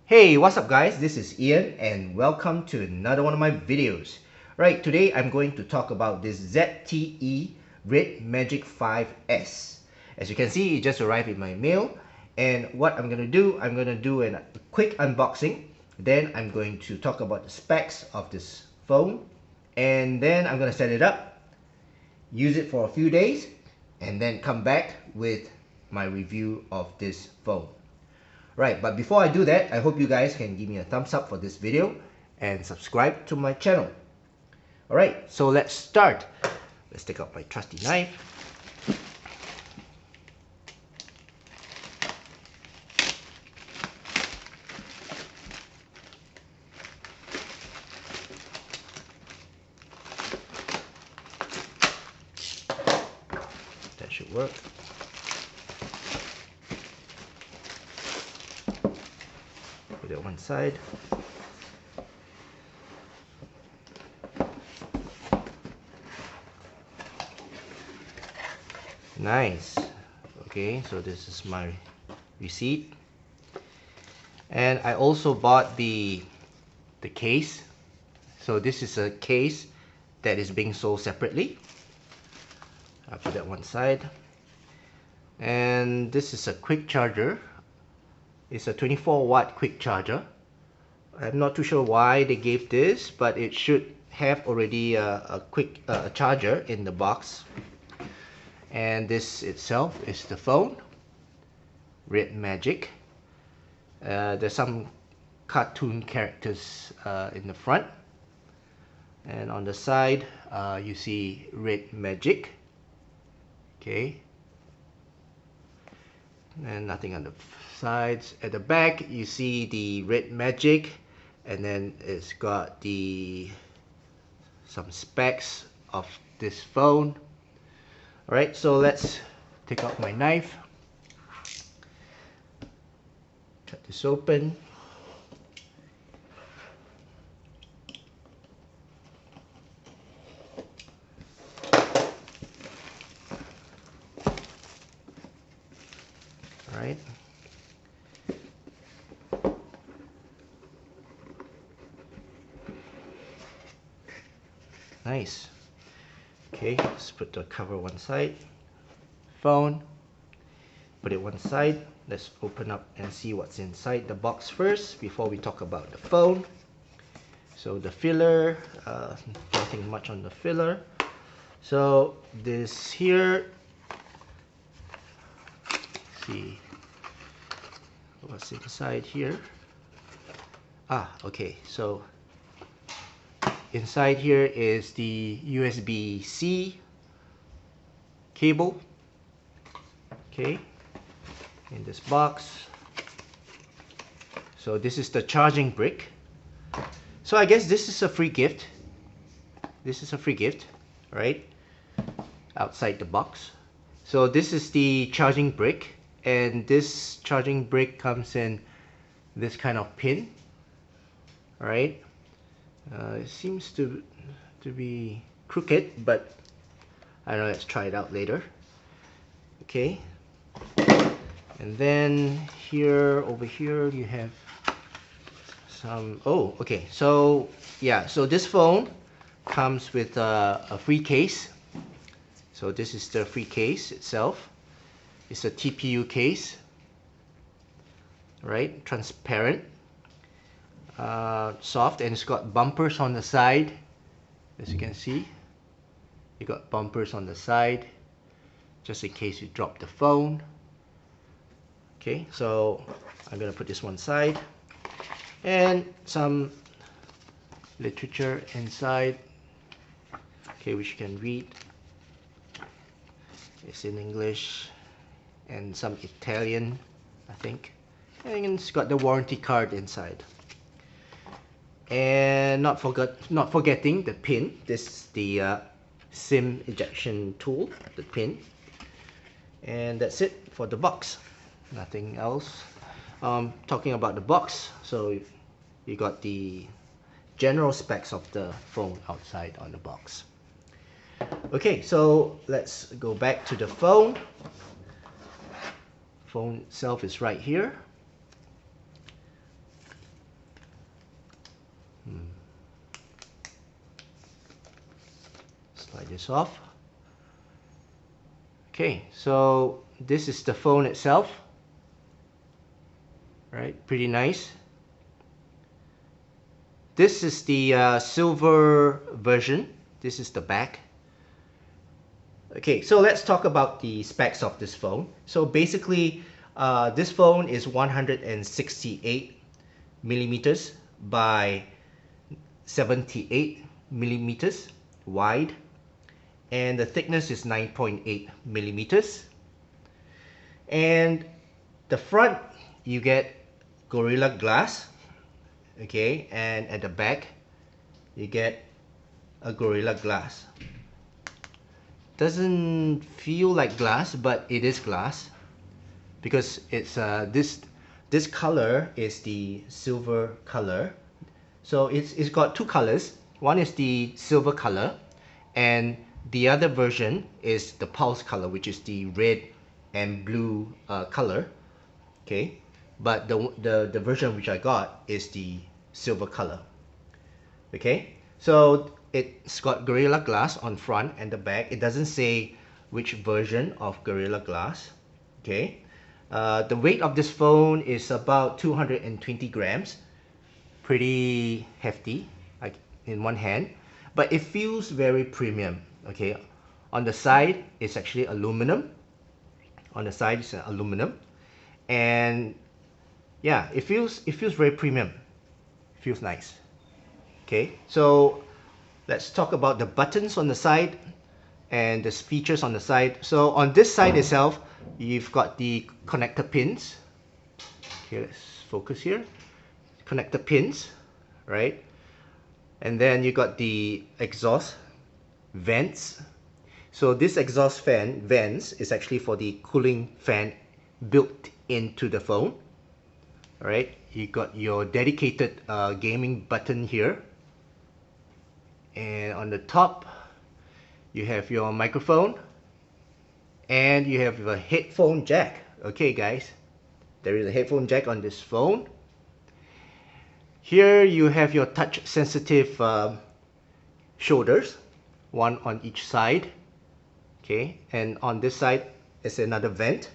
Hey, what's up guys? This is Ian and welcome to another one of my videos. Right, today I'm going to talk about this ZTE RedMagic 5S. As you can see, it just arrived in my mail, and what I'm going to do a quick unboxing. Then I'm going to talk about the specs of this phone, and then I'm going to set it up, use it for a few days, and then come back with my review of this phone. Right, but before I do that, I hope you guys can give me a thumbs up for this video and subscribe to my channel. Alright, so let's start. Let's take out my trusty knife. That should work. Put it one side. Nice. Okay, so this is my receipt. And I also bought the case. So this is a case that is being sold separately. I'll put that one side. And this is a quick charger. It's a 24-watt quick charger. I'm not too sure why they gave this, but it should have already a quick charger in the box. And this itself is the phone, RedMagic. There's some cartoon characters in the front, and on the side you see RedMagic. Okay, and nothing on the sides. At the back you see the RedMagic, and then it's got some specs of this phone. Alright, so let's take out my knife, cut this open. Alright. Nice. Okay, let's put the cover one side. Phone. Put it one side. Let's open up and see what's inside the box first before we talk about the phone. So the filler, nothing much on the filler. So this here, let's see what's inside here. Okay, so inside here is the USB-C cable. Okay, in this box. So this is the charging brick. So I guess this is a free gift. This is a free gift, right? Outside the box. So this is the charging brick, and this charging brick comes in this kind of pin. Alright. It seems to be crooked, but I don't know, let's try it out later. Okay, and then here, over here, you have some, okay, so yeah, so this phone comes with a free case. So this is the free case itself. It's a TPU case, right? Transparent, soft, and it's got bumpers on the side. As you can see, you got bumpers on the side just in case you drop the phone. Okay, so I'm gonna put this one side, and some literature inside, okay, which you can read. It's in English and some Italian, I think, and it's got the warranty card inside. And not forgetting the pin. This is the SIM ejection tool, the pin. And that's it for the box. Nothing else. Talking about the box, so you got the general specs of the phone outside on the box. Okay, so let's go back to the phone. Phone itself is right here. this off. Okay, so this is the phone itself. Right, pretty nice. This is the silver version. This is the back. Okay, so let's talk about the specs of this phone. So basically, this phone is 168 millimeters by 78 millimeters wide, and the thickness is 9.8 millimeters. And the front, you get Gorilla Glass, okay, and at the back you get a Gorilla Glass. Doesn't feel like glass, but it is glass because it's this color is the silver color. So it's got two colors. One is the silver color, and the other version is the pulse color, which is the red and blue color. Okay, but the version which I got is the silver color. Okay, so it's got Gorilla Glass on front and the back. It doesn't say which version of Gorilla Glass. Okay, the weight of this phone is about 220 grams. Pretty hefty, like in one hand, but it feels very premium. Okay, on the side it's actually aluminum. On the side it's aluminum, and yeah, it feels very premium. It feels nice. Okay, so let's talk about the buttons on the side and the features on the side. So on this side itself, you've got the connector pins. Okay, let's focus here. Connector pins, right? And then you got the exhaust vents. So this exhaust fan vents is actually for the cooling fan built into the phone. All right, you got your dedicated gaming button here, and on the top you have your microphone, and you have a headphone jack. Okay guys, there is a headphone jack on this phone. Here you have your touch sensitive shoulders, one on each side. Okay, and on this side is another vent.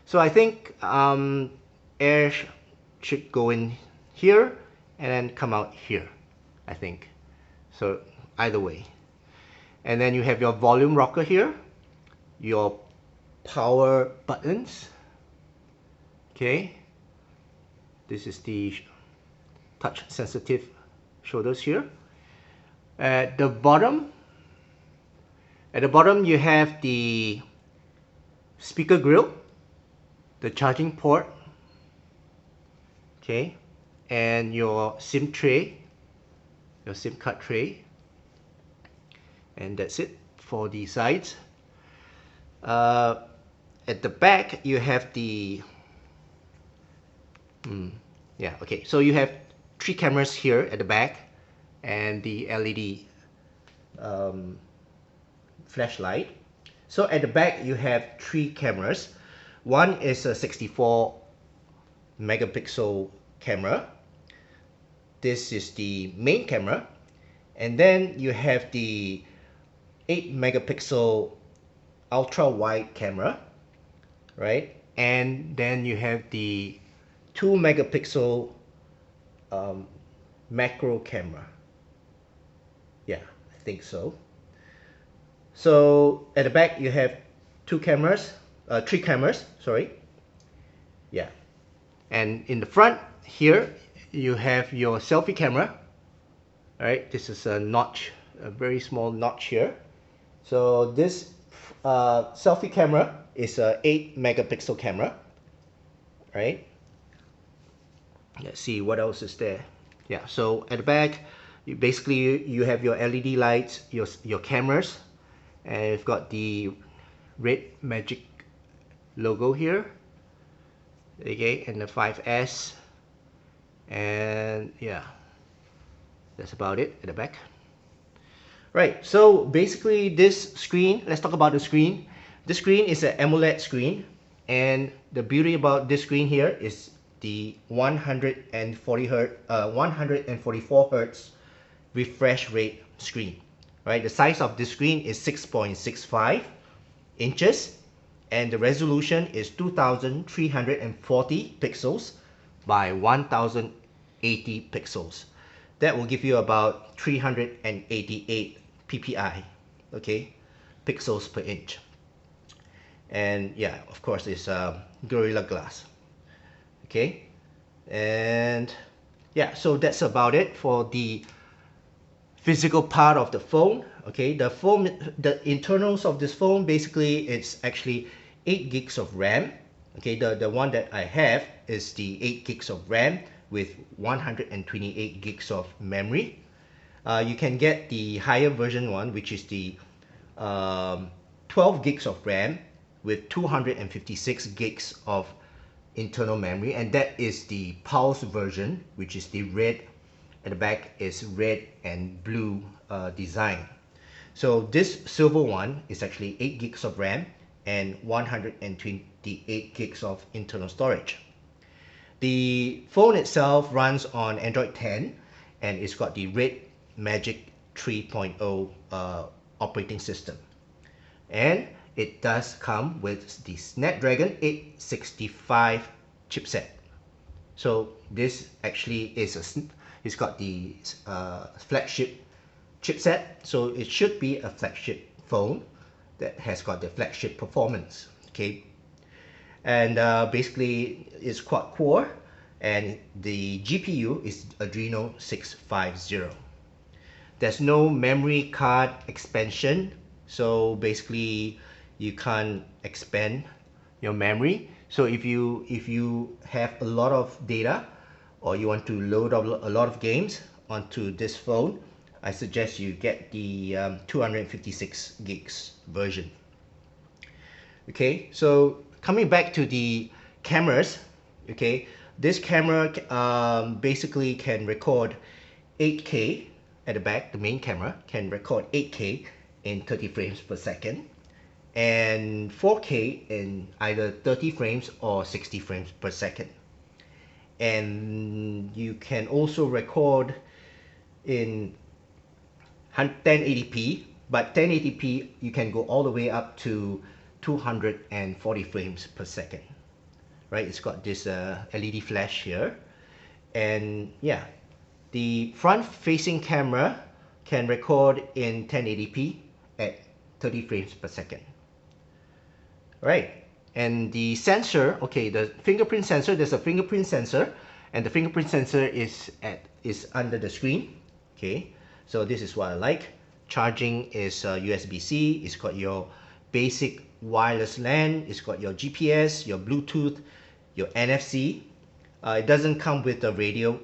So I think air should go in here and then come out here, I think. So either way. And then you have your volume rocker here, your power buttons. Okay, this is the touch sensitive shoulders here. At the bottom you have the speaker grill, the charging port, okay, and your SIM tray, your SIM card tray, and that's it for the sides. At the back you have the yeah, okay, so you have 3 cameras here at the back and the LED flashlight. So at the back you have 3 cameras. One is a 64 megapixel camera. This is the main camera, and then you have the 8 megapixel ultra wide camera, right? And then you have the 2 megapixel macro camera. Yeah, I think so. So at the back you have 3 cameras, sorry. Yeah, and in the front here you have your selfie camera. All right, this is a notch, a very small notch here. So this selfie camera is a 8 megapixel camera, right? Let's see what else is there. Yeah, so at the back you basically have your LED lights, your cameras, and you've got the RedMagic logo here, okay, and the 5S, and yeah, that's about it at the back. Right, so basically this screen, let's talk about the screen. This screen is an AMOLED screen, and the beauty about this screen here is the 144 Hertz refresh rate screen. right? The size of the screen is 6.65 inches and the resolution is 2340 pixels by 1080 pixels. That will give you about 388 ppi, okay, pixels per inch. And yeah, of course, it's Gorilla Glass, okay. And yeah, so that's about it for the physical part of the phone. Okay, the internals of this phone, basically it's actually 8 gigs of RAM. Okay, the one that I have is the 8 gigs of RAM with 128 gigs of memory. You can get the higher version one, which is the 12 gigs of RAM with 256 gigs of internal memory, and that is the Pulse version, which is the red at the back is red and blue design. So this silver one is actually 8 gigs of RAM and 128 gigs of internal storage. The phone itself runs on Android 10 and it's got the RedMagic 3.0 operating system. And it does come with the Snapdragon 865 chipset. So this actually is it's got the flagship chipset, so it should be a flagship phone that has got the flagship performance, okay. And basically it's quad core and the GPU is Adreno 650. There's no memory card expansion, so basically you can't expand your memory. So if you have a lot of data or you want to load up a lot of games onto this phone, I suggest you get the 256 gigs version. Okay, so coming back to the cameras, okay, this camera basically can record 8K at the back. The main camera can record 8K in 30 frames per second and 4K in either 30 frames or 60 frames per second. And you can also record in 1080p, but 1080p you can go all the way up to 240 frames per second, right? It's got this LED flash here, and yeah, the front facing camera can record in 1080p at 30 frames per second, right? And the sensor, okay, the fingerprint sensor, there's a fingerprint sensor, and the fingerprint sensor is under the screen, okay. So this is what I like. Charging is USB-C. It's got your basic wireless LAN. It's got your GPS, your Bluetooth, your NFC. It doesn't come with a radio,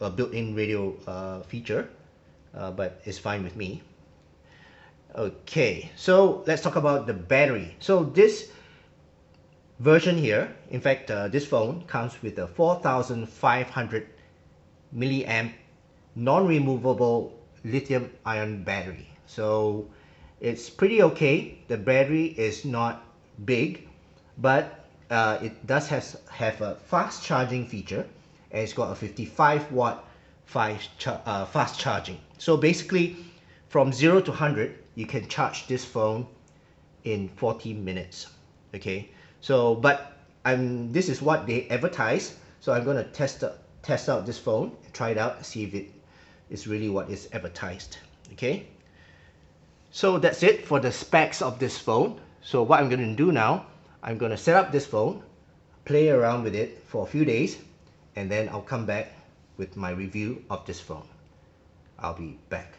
a built-in radio feature, but it's fine with me. Okay, so let's talk about the battery. So this version here, in fact, this phone comes with a 4500 milliamp non-removable lithium-ion battery. So it's pretty okay. The battery is not big, but it does have a fast charging feature, and it's got a 55 watt fast charging. So basically from 0 to 100 you can charge this phone in 40 minutes, okay. So but this is what they advertise, so I'm going to test out this phone, try it out, see if it is really what is advertised, okay. So that's it for the specs of this phone. So what I'm going to do now, I'm going to set up this phone, play around with it for a few days, and then I'll come back with my review of this phone. I'll be back.